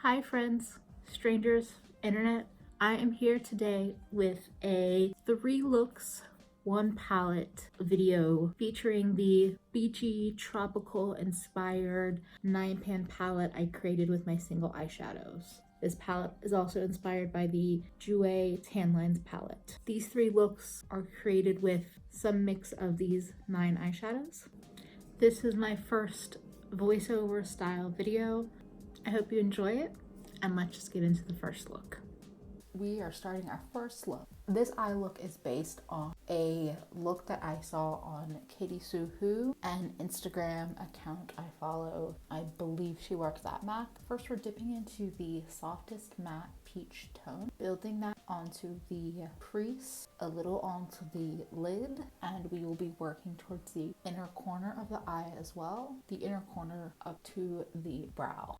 Hi friends, strangers, internet. I am here today with a 3 looks, 1 palette video featuring the beachy, tropical inspired 9-pan palette I created with my single eyeshadows. This palette is also inspired by the Jouer Tan Lines palette. These 3 looks are created with some mix of these 9 eyeshadows. This is my first voiceover style video. I hope you enjoy it, and let's just get into the first look. We are starting our first look. This eye look is based on a look that I saw on Katie Sue Who, an Instagram account I follow. I believe she works at MAC. First, we're dipping into the softest matte peach tone, building that onto the crease, a little onto the lid, and we will be working towards the inner corner of the eye as well, the inner corner up to the brow.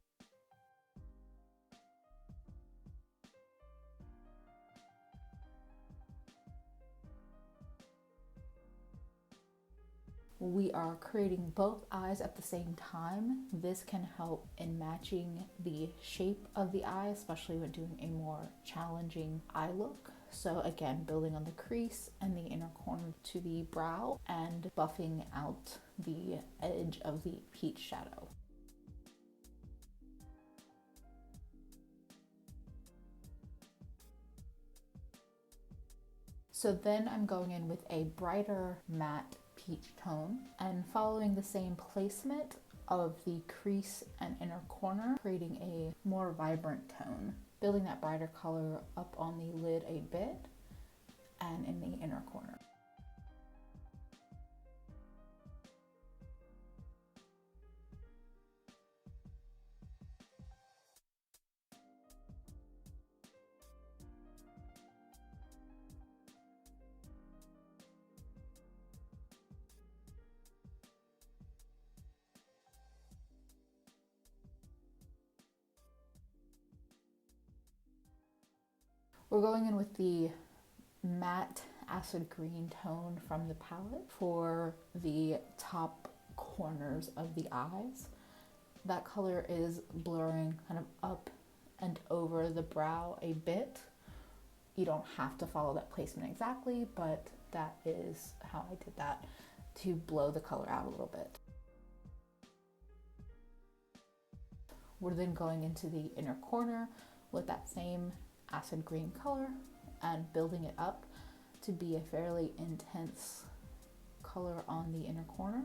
We are creating both eyes at the same time. This can help in matching the shape of the eye, especially when doing a more challenging eye look. So again, building on the crease and the inner corner to the brow and buffing out the edge of the peach shadow. So then I'm going in with a brighter matte peach tone and following the same placement of the crease and inner corner, creating a more vibrant tone, building that brighter color up on the lid a bit and in the inner corner. We're going in with the matte acid green tone from the palette for the top corners of the eyes. That color is blurring kind of up and over the brow a bit. You don't have to follow that placement exactly, but that is how I did that to blow the color out a little bit. We're then going into the inner corner with that same acid green color and building it up to be a fairly intense color on the inner corner.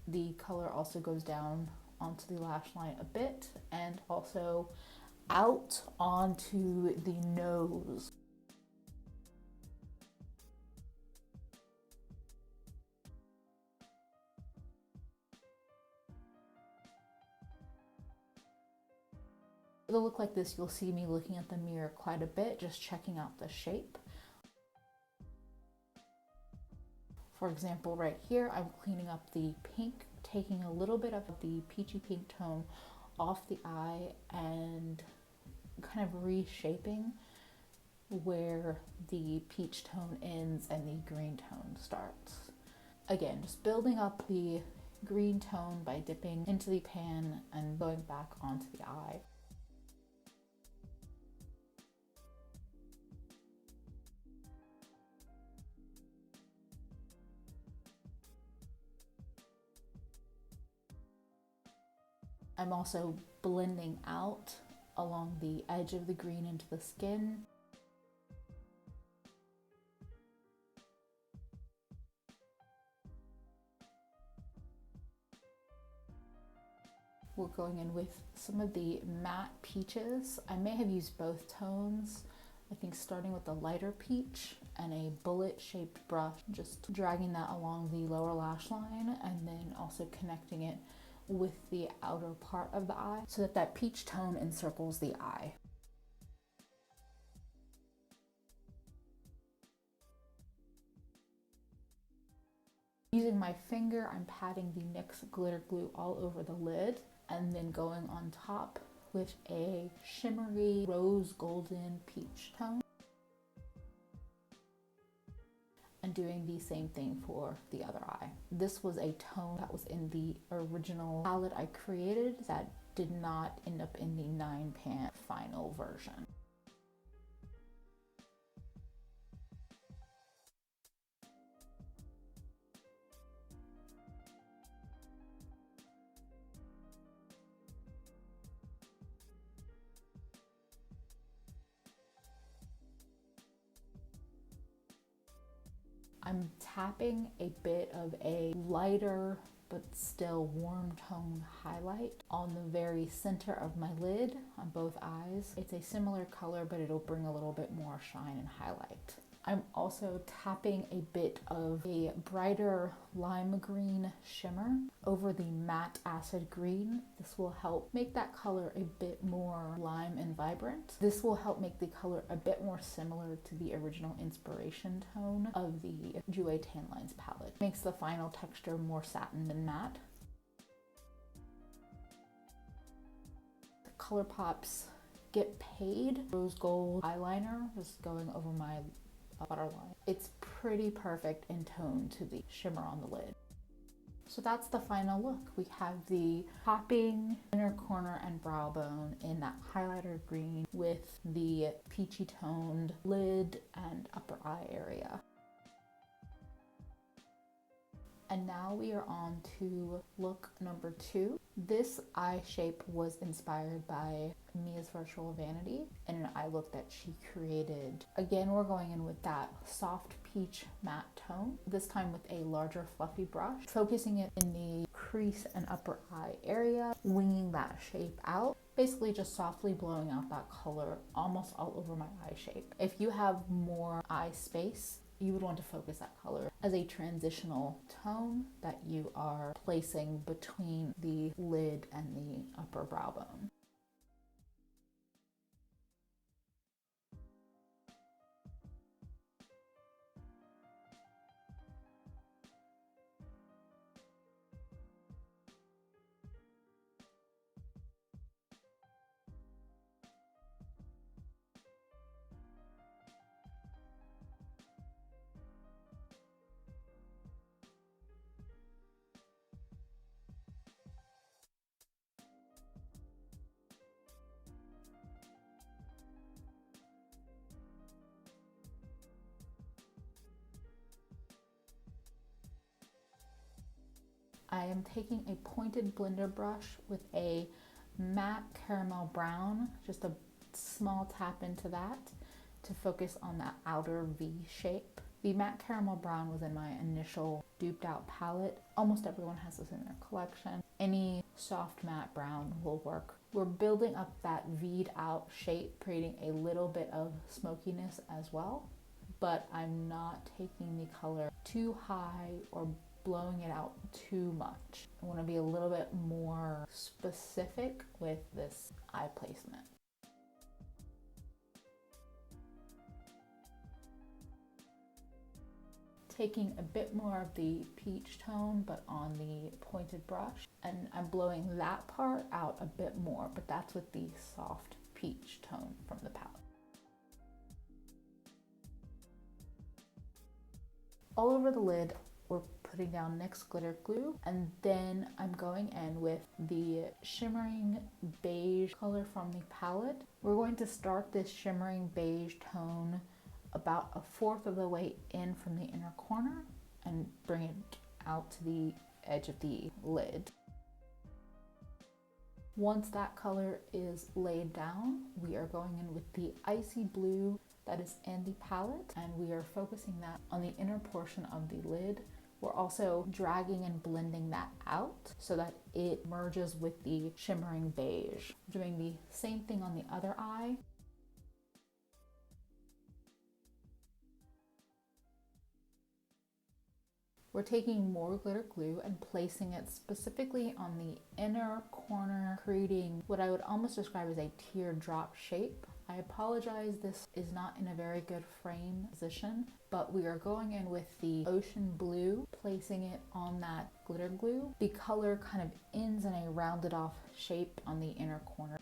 The color also goes down onto the lash line a bit and also out onto the nose. With a look like this, you'll see me looking at the mirror quite a bit, just checking out the shape. For example, right here, I'm cleaning up the pink, taking a little bit of the peachy pink tone off the eye and kind of reshaping where the peach tone ends and the green tone starts. Again, just building up the green tone by dipping into the pan and going back onto the eye. I'm also blending out along the edge of the green into the skin. We're going in with some of the matte peaches. I may have used both tones. I think starting with the lighter peach and a bullet shaped brush, just dragging that along the lower lash line and then also connecting it with the outer part of the eye so that that peach tone encircles the eye. Using my finger, I'm patting the NYX glitter glue all over the lid and then going on top with a shimmery rose golden peach tone. And doing the same thing for the other eye. This was a tone that was in the original palette I created that did not end up in the 9-pan final version. I'm tapping a bit of a lighter but still warm tone highlight on the very center of my lid on both eyes. It's a similar color, but it'll bring a little bit more shine and highlight. I'm also tapping a bit of a brighter lime green shimmer over the matte acid green. This will help make that color a bit more lime and vibrant. This will help make the color a bit more similar to the original inspiration tone of the Jouer Tan Lines palette. Makes the final texture more satin than matte. The ColourPop's Get Paid Rose Gold eyeliner is going over my waterline. It's pretty perfect in tone to the shimmer on the lid. So that's the final look. We have the popping inner corner and brow bone in that highlighter green with the peachy toned lid and upper eye area. And now we are on to look number 2. This eye shape was inspired by Mia's Virtual Vanity and an eye look that she created. Again, we're going in with that soft peach matte tone, this time with a larger fluffy brush, focusing it in the crease and upper eye area, winging that shape out, basically just softly blowing out that color almost all over my eye shape. If you have more eye space, you would want to focus that color as a transitional tone that you are placing between the lid and the upper brow bone. I am taking a pointed blender brush with a matte caramel brown, just a small tap into that to focus on that outer V shape. The matte caramel brown was in my initial duped out palette. Almost everyone has this in their collection. Any soft matte brown will work. We're building up that V'd out shape, creating a little bit of smokiness as well, but I'm not taking the color too high or blowing it out too much. I want to be a little bit more specific with this eye placement. Taking a bit more of the peach tone, but on the pointed brush, and I'm blowing that part out a bit more, but that's with the soft peach tone from the palette. All over the lid, we're putting down NYX glitter glue, and then I'm going in with the shimmering beige color from the palette. We're going to start this shimmering beige tone about 1/4 of the way in from the inner corner and bring it out to the edge of the lid. Once that color is laid down, we are going in with the icy blue that is in the palette, and we are focusing that on the inner portion of the lid. We're also dragging and blending that out so that it merges with the shimmering beige. Doing the same thing on the other eye. We're taking more glitter glue and placing it specifically on the inner corner, creating what I would almost describe as a teardrop shape. I apologize, this is not in a very good frame position, but we are going in with the ocean blue, placing it on that glitter glue. The color kind of ends in a rounded off shape on the inner corner.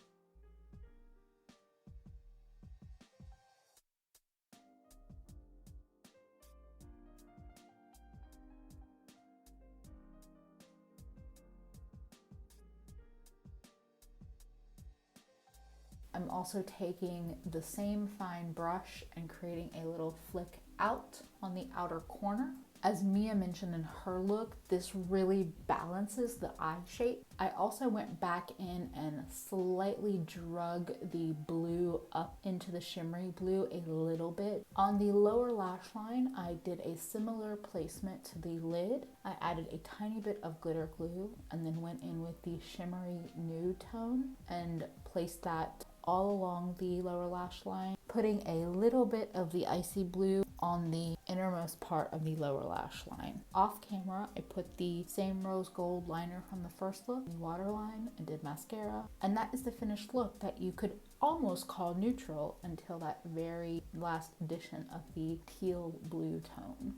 I'm also taking the same fine brush and creating a little flick out on the outer corner. As Mia mentioned in her look, this really balances the eye shape. I also went back in and slightly drug the blue up into the shimmery blue a little bit. On the lower lash line, I did a similar placement to the lid. I added a tiny bit of glitter glue and then went in with the shimmery nude tone and placed that all along the lower lash line, putting a little bit of the icy blue on the innermost part of the lower lash line. Off camera, I put the same rose gold liner from the first look, the waterline, and did mascara. And that is the finished look that you could almost call neutral until that very last addition of the teal blue tone.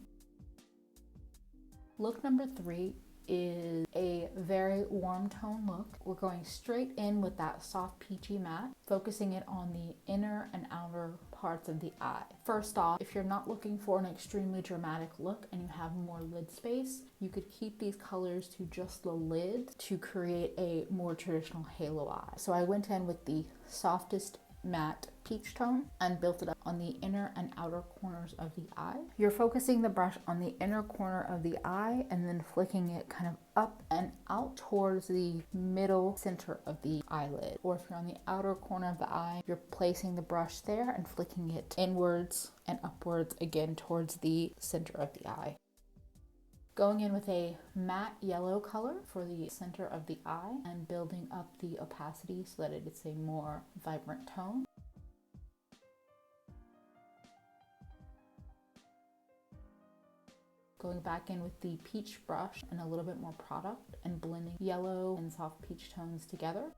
Look number 3 is a very warm tone look. We're going straight in with that soft peachy matte, focusing it on the inner and outer parts of the eye. First off, if you're not looking for an extremely dramatic look and you have more lid space, you could keep these colors to just the lid to create a more traditional halo eye. So I went in with the softest matte peach tone and built it up on the inner and outer corners of the eye. You're focusing the brush on the inner corner of the eye and then flicking it kind of up and out towards the middle center of the eyelid. Or if you're on the outer corner of the eye, you're placing the brush there and flicking it inwards and upwards again towards the center of the eye. Going in with a matte yellow color for the center of the eye and building up the opacity so that it's a more vibrant tone. Going back in with the peach brush and a little bit more product and blending yellow and soft peach tones together.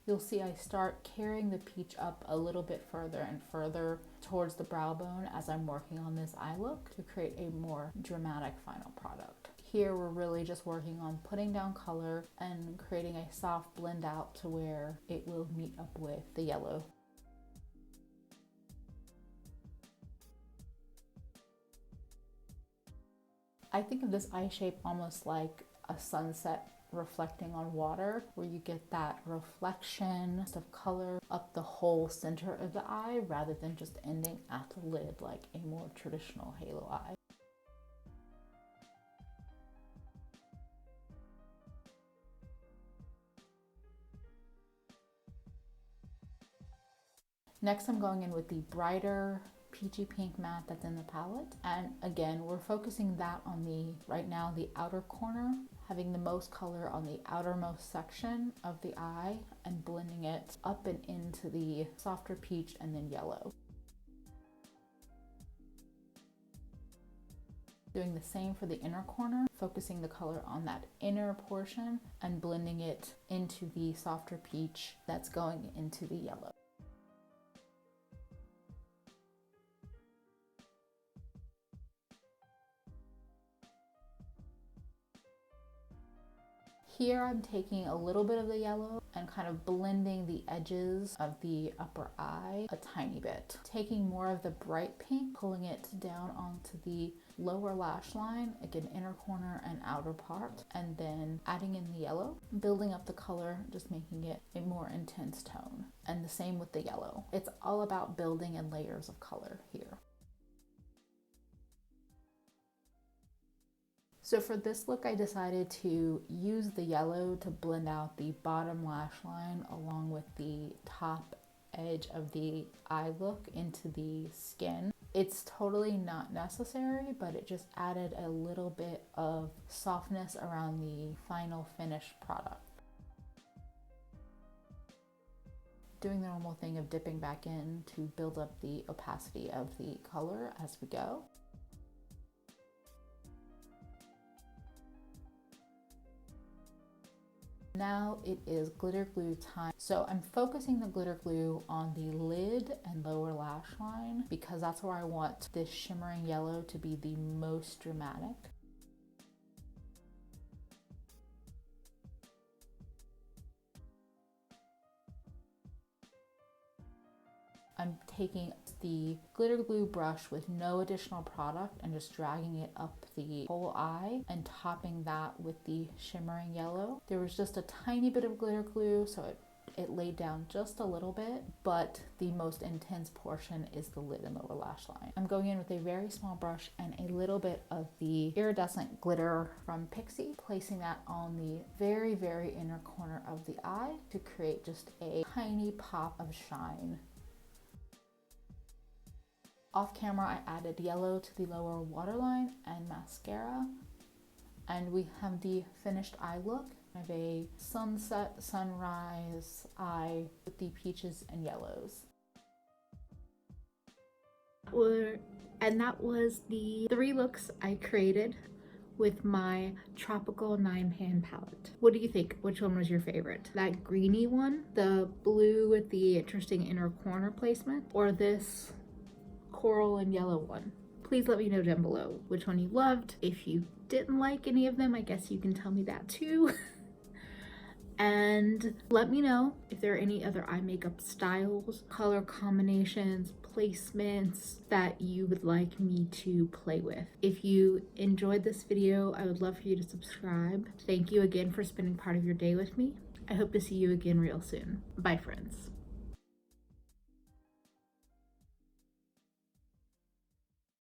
You'll see I start carrying the peach up a little bit further and further towards the brow bone as I'm working on this eye look to create a more dramatic final product. Here we're really just working on putting down color and creating a soft blend out to where it will meet up with the yellow. I think of this eye shape almost like a sunset reflecting on water, where you get that reflection of color up the whole center of the eye rather than just ending at the lid like a more traditional halo eye. Next, I'm going in with the brighter peachy pink matte that's in the palette, and again we're focusing that on the right now the outer corner, having the most color on the outermost section of the eye and blending it up and into the softer peach and then yellow. Doing the same for the inner corner, focusing the color on that inner portion and blending it into the softer peach that's going into the yellow. Here I'm taking a little bit of the yellow and kind of blending the edges of the upper eye a tiny bit. Taking more of the bright pink, pulling it down onto the lower lash line, again inner corner and outer part, and then adding in the yellow, building up the color, just making it a more intense tone. And the same with the yellow. It's all about building in layers of color here. So for this look, I decided to use the yellow to blend out the bottom lash line along with the top edge of the eye look into the skin. It's totally not necessary, but it just added a little bit of softness around the final finished product. Doing the normal thing of dipping back in to build up the opacity of the color as we go. Now it is glitter glue time. So I'm focusing the glitter glue on the lid and lower lash line because that's where I want this shimmering yellow to be the most dramatic. I'm taking the glitter glue brush with no additional product and just dragging it up the whole eye and topping that with the shimmering yellow. There was just a tiny bit of glitter glue, so it laid down just a little bit, but the most intense portion is the lid and lower lash line. I'm going in with a very small brush and a little bit of the iridescent glitter from Beachy, placing that on the very, very inner corner of the eye to create just a tiny pop of shine. Off camera, I added yellow to the lower waterline and mascara, and we have the finished eye look. I have a sunset, sunrise eye with the peaches and yellows. And that was the 3 looks I created with my Tropical 9-pan palette. What do you think? Which one was your favorite? That greeny one, the blue with the interesting inner corner placement, or this coral and yellow one? Please let me know down below which one you loved. If you didn't like any of them, I guess you can tell me that too. And let me know if there are any other eye makeup styles, color combinations, placements that you would like me to play with. If you enjoyed this video, I would love for you to subscribe. Thank you again for spending part of your day with me. I hope to see you again real soon. Bye, friends.